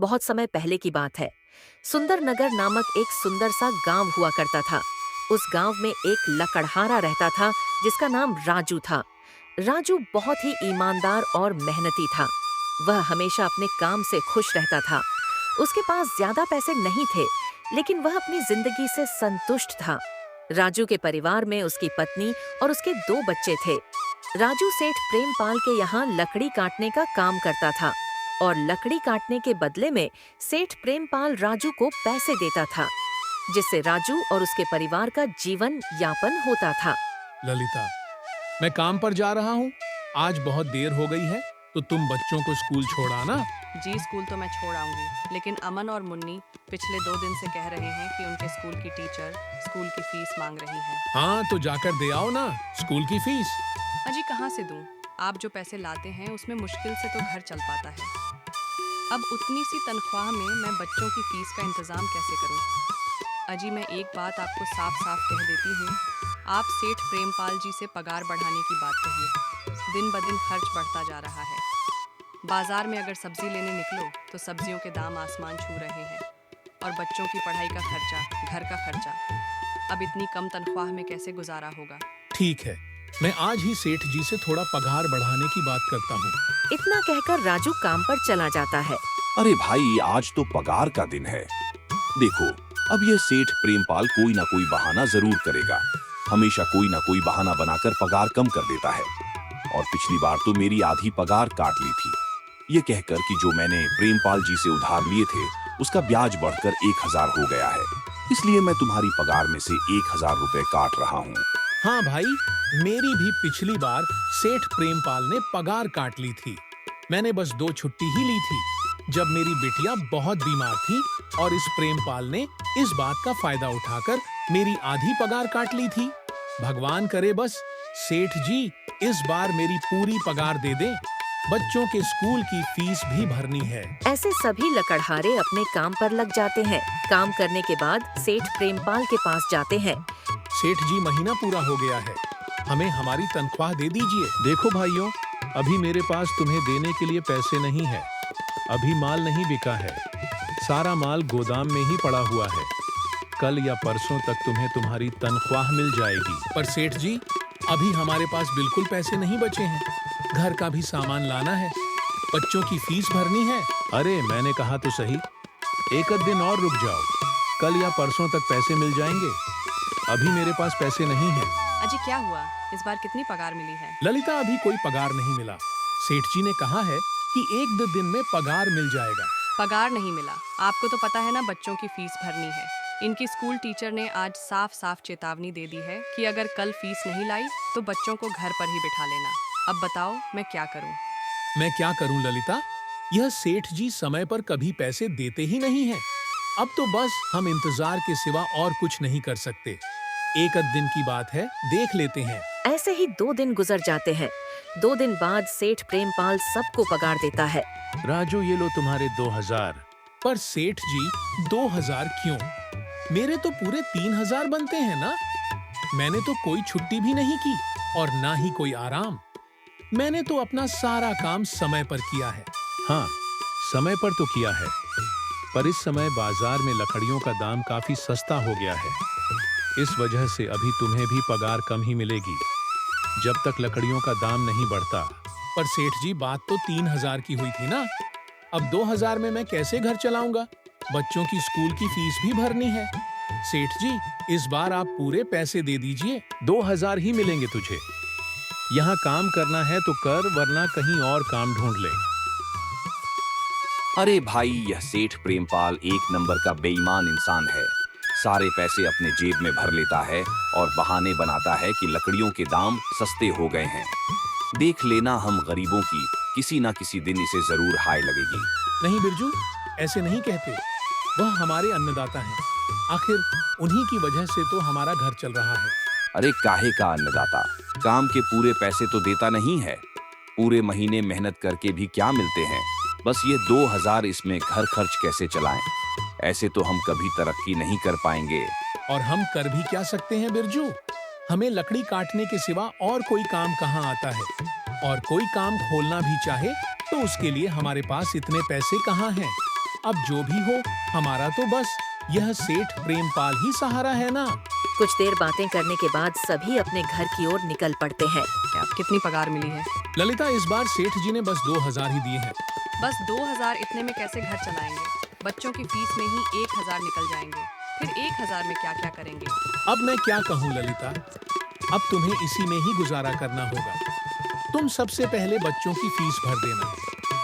बहुत समय पहले की बात है। सुंदर नगर नामक एक सुंदर सा गांव हुआ करता था। उस गांव में एक लकड़हारा रहता था जिसका नाम राजू था। राजू बहुत ही ईमानदार और मेहनती था। वह हमेशा अपने काम से खुश रहता था। उसके पास ज्यादा पैसे नहीं थे, लेकिन वह अपनी जिंदगी से संतुष्ट था। राजू के परिवार में उसकी पत्नी और उसके 2 बच्चे थे। राजू सेठ प्रेमपाल के यहाँ लकड़ी काटने का काम करता था और लकड़ी काटने के बदले में सेठ प्रेमपाल राजू को पैसे देता था, जिससे राजू और उसके परिवार का जीवन यापन होता था। ललिता, मैं काम पर जा रहा हूँ। आज बहुत देर हो गई है, तो तुम बच्चों को स्कूल छोड़ा ना। जी स्कूल तो मैं छोड़ आऊंगी, लेकिन अमन और मुन्नी पिछले 2 दिन से कह रहे हैं कि उनके स्कूल की टीचर स्कूल की फीस मांग रही है। हाँ, तो जाकर दे आओ ना स्कूल की फीस। अजी कहाँ से दूं? आप जो पैसे लाते हैं उसमें मुश्किल से तो घर चल पाता है। अब उतनी सी तनख्वाह में मैं बच्चों की फीस का इंतजाम कैसे करूं? अजी मैं एक बात आपको साफ साफ कह देती हूँ, आप सेठ प्रेमपाल जी से पगार बढ़ाने की बात कहिए। दिन ब दिन खर्च बढ़ता जा रहा है। बाजार में अगर सब्जी लेने निकलो तो सब्जियों के दाम आसमान छू रहे हैं, और बच्चों की पढ़ाई का खर्चा, घर का खर्चा। अब इतनी कम तनख्वाह में कैसे गुजारा होगा? ठीक है, मैं आज ही सेठ जी से थोड़ा पगार बढ़ाने की बात करता हूँ। इतना कहकर राजू काम पर चला जाता है। अरे भाई, आज तो पगार का दिन है। देखो, अब ये सेठ प्रेमपाल कोई ना कोई बहाना जरूर करेगा। हमेशा कोई ना कोई बहाना बनाकर पगार कम कर देता है। और पिछली बार तो मेरी आधी पगार काट ली थी, ये कहकर कि जो मैंने प्रेमपाल जी से उधार लिए थे उसका ब्याज बढ़कर 1000 हो गया है, इसलिए मैं तुम्हारी पगार में से 1000 रुपए काट रहा हूँ। हाँ भाई, मेरी भी पिछली बार सेठ प्रेमपाल ने पगार काट ली थी। मैंने बस 2 छुट्टी ही ली थी, जब मेरी बिटिया बहुत बीमार थी, और इस प्रेमपाल ने इस बात का फायदा उठाकर मेरी आधी पगार काट ली थी। भगवान करे बस सेठ जी इस बार मेरी पूरी पगार दे दें। बच्चों के स्कूल की फीस भी भरनी है। ऐसे सभी लकड़हारे अपने काम पर लग जाते हैं। काम करने के बाद सेठ प्रेमपाल के पास जाते हैं। सेठ जी, महीना पूरा हो गया है, हमें हमारी तनख्वाह दे दीजिए। देखो भाइयों, अभी मेरे पास तुम्हें देने के लिए पैसे नहीं है। अभी माल नहीं बिका है, सारा माल गोदाम में ही पड़ा हुआ है। कल या परसों तक तुम्हें तुम्हारी तनख्वाह मिल जाएगी। पर सेठ जी, अभी हमारे पास बिल्कुल पैसे नहीं बचे हैं। घर का भी सामान लाना है, बच्चों की फीस भरनी है। अरे मैंने कहा तो सही, एक आध दिन और रुक जाओ, कल या परसों तक पैसे मिल जाएंगे। अभी मेरे पास पैसे नहीं है। अजी क्या हुआ? इस बार कितनी पगार मिली है? ललिता, अभी कोई पगार नहीं मिला। सेठ जी ने कहा है कि 1-2 दिन में पगार मिल जाएगा। पगार नहीं मिला? आपको तो पता है ना बच्चों की फीस भरनी है। इनकी स्कूल टीचर ने आज साफ साफ चेतावनी दे दी है कि अगर कल फीस नहीं लाई तो बच्चों को घर पर ही बिठा लेना। अब बताओ मैं क्या करूं? मैं क्या करूं ललिता? यह सेठ जी समय पर कभी पैसे देते ही नहीं हैं। अब तो बस हम इंतजार के सिवा और कुछ नहीं कर सकते। 1 दिन की बात है, देख लेते हैं। ऐसे ही 2 दिन गुजर जाते हैं। 2 दिन बाद सेठ प्रेमपाल सबको पगार देता है। राजू, ये लो तुम्हारे 2000। पर सेठ जी, 2000 क्यों? मेरे तो पूरे 3000 बनते हैं ना। मैंने तो कोई छुट्टी भी नहीं की और ना ही कोई आराम। मैंने तो अपना सारा काम समय पर किया है। हाँ, समय पर तो किया है, पर इस समय बाजार में लकड़ियों का दाम काफी सस्ता हो गया है। इस वजह से अभी तुम्हें भी पगार कम ही मिलेगी, जब तक लकड़ियों का दाम नहीं बढ़ता। पर सेठ जी, बात तो 3000 की हुई थी ना। अब 2000 में मैं कैसे घर चलाऊंगा? बच्चों की स्कूल की फीस भी भरनी है। सेठ जी, इस बार आप पूरे पैसे दे दीजिए। 2000 ही मिलेंगे तुझे। यहाँ काम करना है तो कर, वरना कहीं और काम ढूंढ ले। अरे भाई, यह सेठ प्रेमपाल एक नंबर का बेईमान इंसान है। सारे पैसे अपने जेब में भर लेता है और बहाने बनाता है कि लकड़ियों के दाम सस्ते हो गए हैं। देख लेना, हम गरीबों की किसी ना किसी दिन इसे जरूर हाय लगेगी। नहीं बिरजू, ऐसे नहीं कहते। वह हमारे अन्नदाता हैं। आखिर उन्हीं की वजह से तो हमारा घर चल रहा है। अरे काहे का अन्नदाता? काम के पूरे पैसे तो देता नहीं है। पूरे महीने मेहनत करके भी क्या मिलते हैं? बस ये 2000, इसमें घर खर्च कैसे चलाएं? ऐसे तो हम कभी तरक्की नहीं कर पाएंगे। और हम कर भी क्या सकते हैं बिरजू? हमें लकड़ी काटने के सिवा और कोई काम कहाँ आता है? और कोई काम खोलना भी चाहे तो उसके लिए हमारे पास इतने पैसे कहाँ हैं? अब जो भी हो, हमारा तो बस यह सेठ प्रेमपाल ही सहारा है ना। कुछ देर बातें करने के बाद सभी अपने घर की ओर निकल पड़ते हैं। क्या कितनी पगार मिली है? ललिता, इस बार सेठ जी ने बस 2000 ही दिए हैं। बस 2000 इतने में कैसे घर चलाएंगे? बच्चों की फीस में ही 1000 निकल जाएंगे। फिर 1000 में क्या क्या करेंगे? अब मैं क्या कहूँ ललिता, अब तुम्हें इसी में ही गुजारा करना होगा। तुम सबसे पहले बच्चों की फीस भर देना,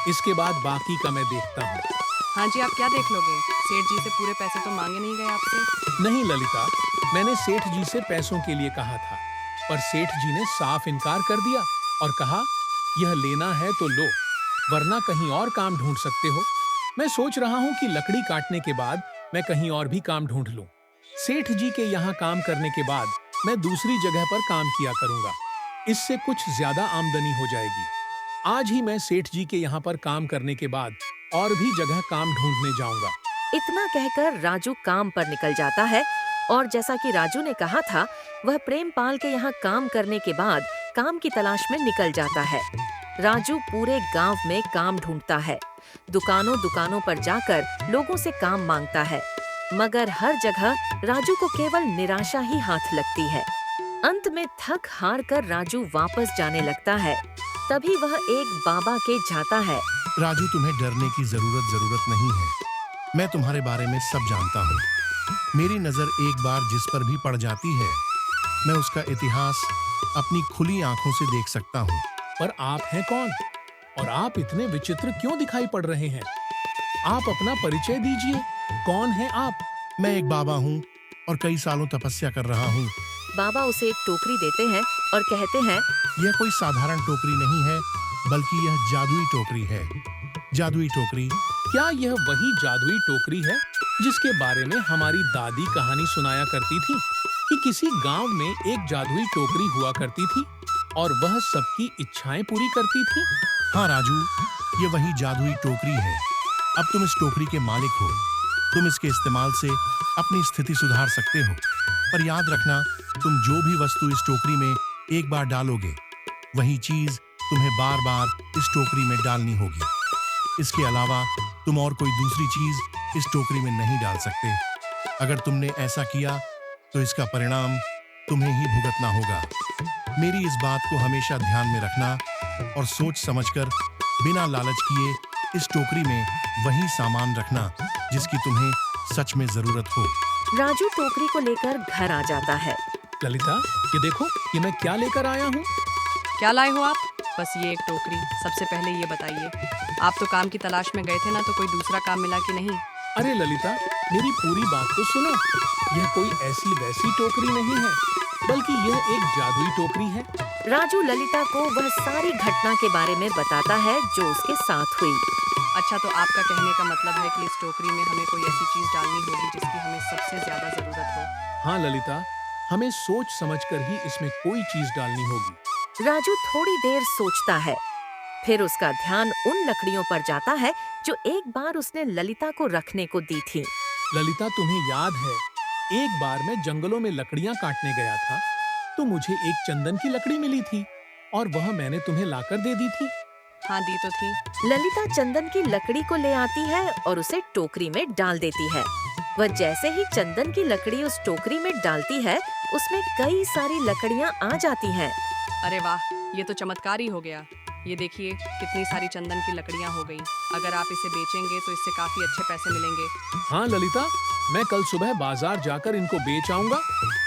इसके बाद बाकी का मैं देखता हूँ। हाँ जी, आप क्या देख लोगे? सेठ जी से पूरे पैसे तो मांगे नहीं गए आपसे। नहीं ललिता, मैंने सेठ जी से पैसों के लिए कहा था, पर सेठ जी ने साफ इनकार कर दिया और कहा, यह लेना है तो लो, वरना कहीं और काम ढूंढ सकते हो। मैं सोच रहा हूँ कि लकड़ी काटने के बाद मैं कहीं और भी काम ढूंढ लूं। सेठ जी के यहाँ काम करने के बाद मैं दूसरी जगह पर काम किया करूंगा, इससे कुछ ज्यादा आमदनी हो जाएगी। आज ही मैं सेठ जी के यहाँ पर काम करने के बाद और भी जगह काम ढूंढने जाऊंगा। इतना कहकर राजू काम पर निकल जाता है और जैसा कि राजू ने कहा था, वह प्रेमपाल के यहाँ काम करने के बाद काम की तलाश में निकल जाता है। राजू पूरे गांव में काम ढूंढता है, दुकानों दुकानों पर जाकर लोगों से काम मांगता है, मगर हर जगह राजू को केवल निराशा ही हाथ लगती है। अंत में थक हार कर राजू वापस जाने लगता है। तभी वह एक बाबा के जाता है। राजू, तुम्हें डरने की जरूरत नहीं है। मैं तुम्हारे बारे में सब जानता हूँ। मेरी नजर एक बार जिस पर भी पड़ जाती है, मैं उसका इतिहास अपनी खुली आंखों से देख सकता हूँ। पर आप हैं कौन? और आप इतने विचित्र क्यों दिखाई पड़ रहे हैं? आप अपना परिचय दीजिए, कौन है आप? मैं एक बाबा हूँ और कई सालों तपस्या कर रहा हूँ। बाबा उसे एक टोकरी देते हैं और कहते हैं, यह कोई साधारण टोकरी नहीं है, बल्कि यह जादुई टोकरी है। जादुई टोकरी। क्या यह वही जादुई टोकरी है जिसके बारे में हमारी दादी कहानी सुनाया करती थी कि किसी गांव में एक जादुई टोकरी हुआ करती थी और वह सबकी इच्छाएं पूरी करती थी? हाँ राजू, ये वही जादुई टोकरी है। अब तुम इस टोकरी के मालिक हो। तुम इसके इस्तेमाल से अपनी स्थिति सुधार सकते हो। पर याद रखना, तुम जो भी वस्तु इस टोकरी में एक बार डालोगे, वही चीज तुम्हें बार बार इस टोकरी में डालनी होगी। इसके अलावा तुम और कोई दूसरी चीज इस टोकरी में नहीं डाल सकते। अगर तुमने ऐसा किया तो इसका परिणाम तुम्हें ही भुगतना होगा। मेरी इस बात को हमेशा ध्यान में रखना और सोच समझकर बिना लालच किए इस टोकरी में वही सामान रखना जिसकी तुम्हें सच में जरूरत हो। राजू टोकरी को लेकर घर आ जाता है। ललिता, ये देखो, ये मैं क्या लेकर आया हूँ। क्या लाए हो आप? बस ये एक टोकरी। सबसे पहले ये बताइए, आप तो काम की तलाश में गए थे ना, तो कोई दूसरा काम मिला कि नहीं? अरे ललिता, मेरी पूरी बात तो सुनो। यह कोई ऐसी वैसी टोकरी नहीं है, बल्कि यह एक जादुई टोकरी है। राजू ललिता को वह सारी घटना के बारे में बताता है जो उसके साथ हुई। अच्छा, तो आपका कहने का मतलब है कि इस टोकरी में हमें कोई ऐसी चीज डालनी होगी जिसकी हमें सबसे ज्यादा जरूरत हो। हाँ ललिता, हमें सोच समझकर ही इसमें कोई चीज डालनी होगी। राजू थोड़ी देर सोचता है, फिर उसका ध्यान उन लकड़ियों पर जाता है जो एक बार उसने ललिता को रखने को दी थी। ललिता, तुम्हें याद है, एक बार मैं जंगलों में लकड़ियां काटने गया था, तो मुझे एक चंदन की लकड़ी मिली थी और वह मैंने तुम्हें लाकर दे दी थी। हाँ, दी तो थी। ललिता चंदन की लकड़ी को ले आती है और उसे टोकरी में डाल देती है। वह जैसे ही चंदन की लकड़ी उस टोकरी में डालती है, उसमें कई सारी लकड़ियां आ जाती हैं। अरे वाह, ये तो चमत्कार ही हो गया। ये देखिए, कितनी सारी चंदन की लकड़ियां हो गई। अगर आप इसे बेचेंगे तो इससे काफी अच्छे पैसे मिलेंगे। हाँ ललिता, मैं कल सुबह बाजार जाकर इनको बेच आऊंगा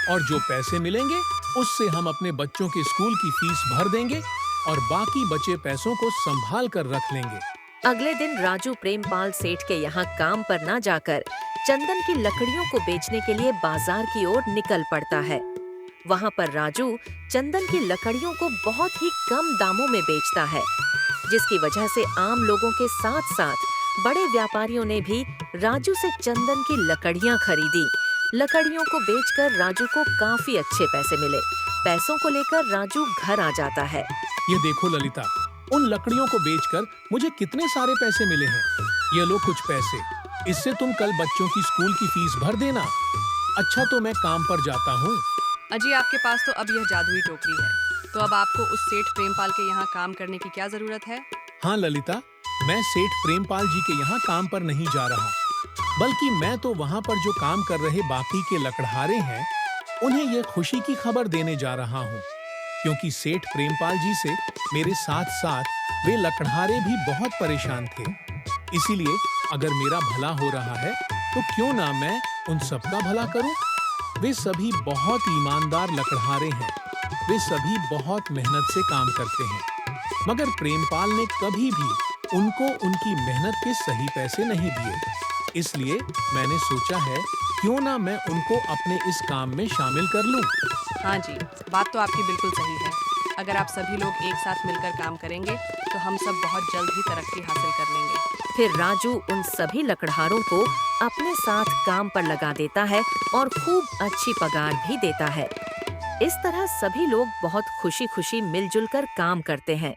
और जो पैसे मिलेंगे उससे हम अपने बच्चों के स्कूल की फीस भर देंगे और बाकी बचे पैसों को संभाल कर रख लेंगे। अगले दिन राजू प्रेमपाल सेठ के यहाँ काम पर ना जाकर चंदन की लकड़ियों को बेचने के लिए बाजार की ओर निकल पड़ता है। वहाँ पर राजू चंदन की लकड़ियों को बहुत ही कम दामों में बेचता है, जिसकी वजह से आम लोगों के साथ साथ बड़े व्यापारियों ने भी राजू से चंदन की लकड़ियाँ खरीदी। लकड़ियों को बेचकर राजू को काफी अच्छे पैसे मिले। पैसों को लेकर राजू घर आ जाता है। ये देखो ललिता, उन लकड़ियों को बेचकर मुझे कितने सारे पैसे मिले हैं। ये लो कुछ पैसे, इससे तुम कल बच्चों की स्कूल की फीस भर देना। अच्छा, तो मैं काम पर जाता हूँ। अजी, आपके पास तो अब यह जादुई टोकरी है, तो अब आपको उस सेठ प्रेमपाल के यहाँ काम करने की क्या जरूरत है? हाँ ललिता, मैं सेठ प्रेमपाल जी के यहाँ काम पर नहीं जा रहा, बल्कि मैं तो वहाँ पर जो काम कर रहे बाकी के लकड़हारे हैं, उन्हें ये खुशी की खबर देने जा रहा हूँ, क्योंकि सेठ प्रेमपाल जी से मेरे साथ साथ वे लकड़हारे भी बहुत परेशान थे। इसीलिए अगर मेरा भला हो रहा है, तो क्यों ना मैं उन सबका भला करूं? वे सभी बहुत ईमानदार लकड़हारे हैं। वे सभी बहुत मेहनत से काम करते हैं, मगर प्रेमपाल ने कभी भी उनको उनकी मेहनत के सही पैसे नहीं दिए। इसलिए मैंने सोचा है, क्यों ना मैं उनको अपने इस काम में शामिल कर लूं। हाँ जी, बात तो आपकी बिल्कुल सही है। अगर आप सभी लोग एक साथ मिलकर काम करेंगे तो हम सब बहुत जल्द ही तरक्की हासिल कर लेंगे। फिर राजू उन सभी लकड़हारों को अपने साथ काम पर लगा देता है और खूब अच्छी पगार भी देता है। इस तरह सभी लोग बहुत खुशी खुशी मिलजुल कर काम करते हैं।